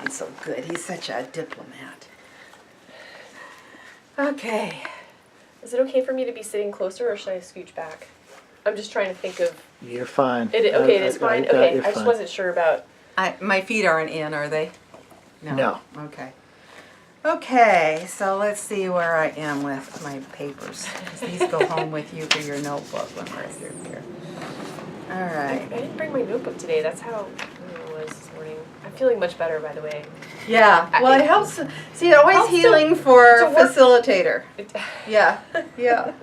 be so good. He's such a diplomat. Okay. Is it okay for me to be sitting closer, or should I scooch back? I'm just trying to think of... You're fine. Okay, it is fine? Okay, I just wasn't sure about... My feet aren't in, are they? No. Okay. Okay, so let's see where I am with my papers. These go home with you for your notebook when we're through here. All right. I didn't bring my notebook today. That's how it was this morning. I'm feeling much better, by the way. Yeah, well, it helps. See, always helps healing for facilitator. Yeah, yeah.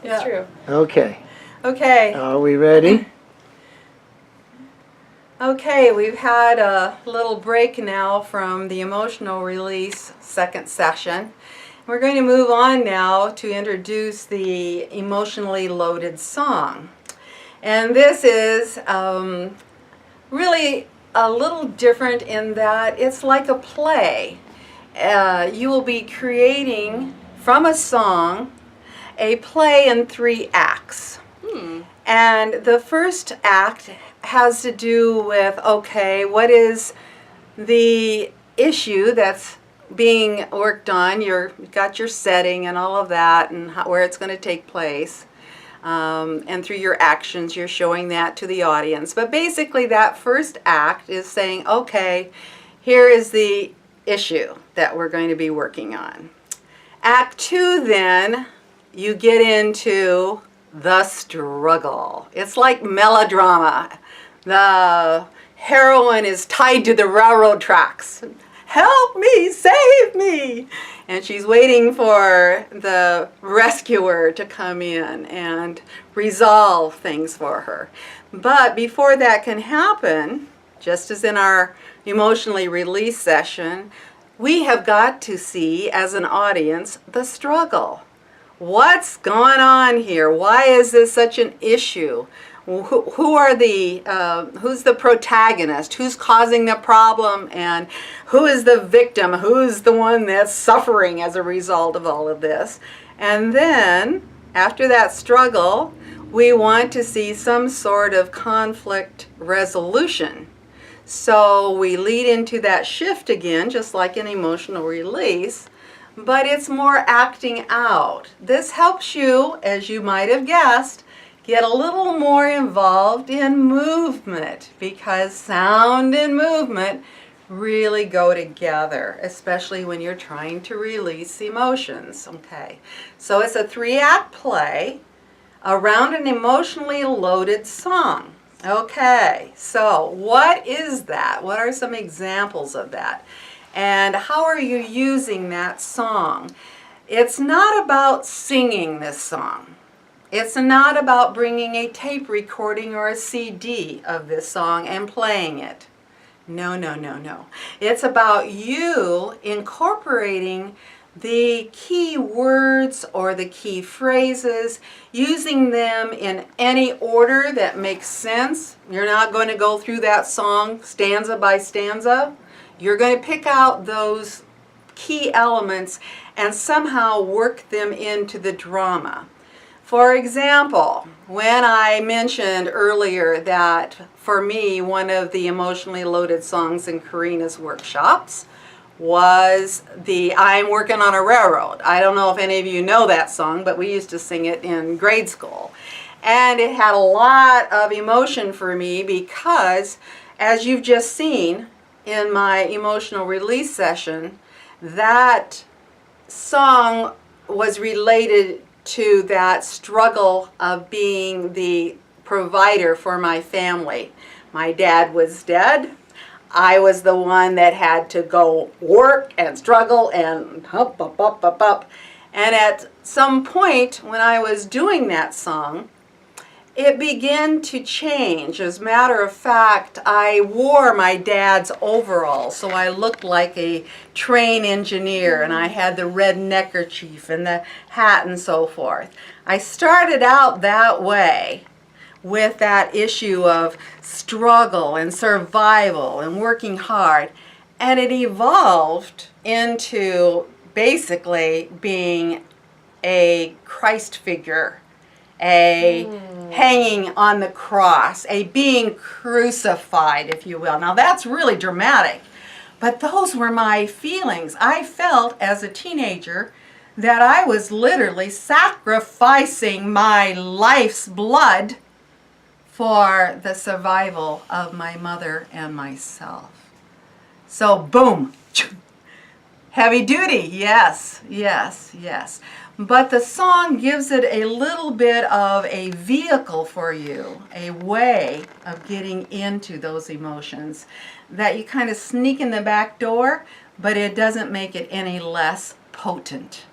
It's true. Okay. Okay. Are we ready? Okay, we've had a little break now from the emotional release second session. We're going to move on now to introduce the emotionally loaded song. And this is really a little different in that it's like a play. You will be creating from a song a play in 3 acts. And the first act has to do with, okay, what is the issue that's being worked on? You've got your setting and all of that and where it's going to take place. And through your actions, you're showing that to the audience. But basically, that first act is saying, okay, here is the issue that we're going to be working on. Act 2, then, you get into the struggle. It's like melodrama. The heroine is tied to the railroad tracks. Help me, save me! And she's waiting for the rescuer to come in and resolve things for her. But before that can happen, just as in our emotionally released session, we have got to see, as an audience, the struggle. What's going on here? Why is this such an issue? Who are who's the protagonist? Who's causing the problem? And who is the victim? Who's the one that's suffering as a result of all of this? And then, after that struggle, we want to see some sort of conflict resolution. So we lead into that shift again, just like an emotional release, but it's more acting out. This helps you, as you might have guessed, get a little more involved in movement, because sound and movement really go together, especially when you're trying to release emotions. Okay, so it's a 3-act play around an emotionally loaded song. Okay, so what is that? What are some examples of that? And how are you using that song? It's not about singing this song. It's not about bringing a tape recording or a CD of this song and playing it. No, no, no, no. It's about you incorporating the key words or the key phrases, using them in any order that makes sense. You're not going to go through that song stanza by stanza. You're going to pick out those key elements and somehow work them into the drama. For example, when I mentioned earlier that for me, one of the emotionally loaded songs in Karina's workshops was the I'm Working on a Railroad. I don't know if any of you know that song, but we used to sing it in grade school. And it had a lot of emotion for me because, as you've just seen in my emotional release session, that song was related to that struggle of being the provider for my family. My dad was dead. I was the one that had to go work and struggle and up. And at some point when I was doing that song, it began to change. As a matter of fact, I wore my dad's overalls, so I looked like a train engineer, and I had the red neckerchief and the hat and so forth. I started out that way with that issue of struggle and survival and working hard, and it evolved into basically being a Christ figure, a hanging on the cross, a being crucified, if you will. Now that's really dramatic, But those were my feelings. I felt as a teenager that I was literally sacrificing my life's blood for the survival of my mother and myself. So boom, heavy duty, yes, yes, yes. But the song gives it a little bit of a vehicle for you, a way of getting into those emotions that you kind of sneak in the back door, but it doesn't make it any less potent.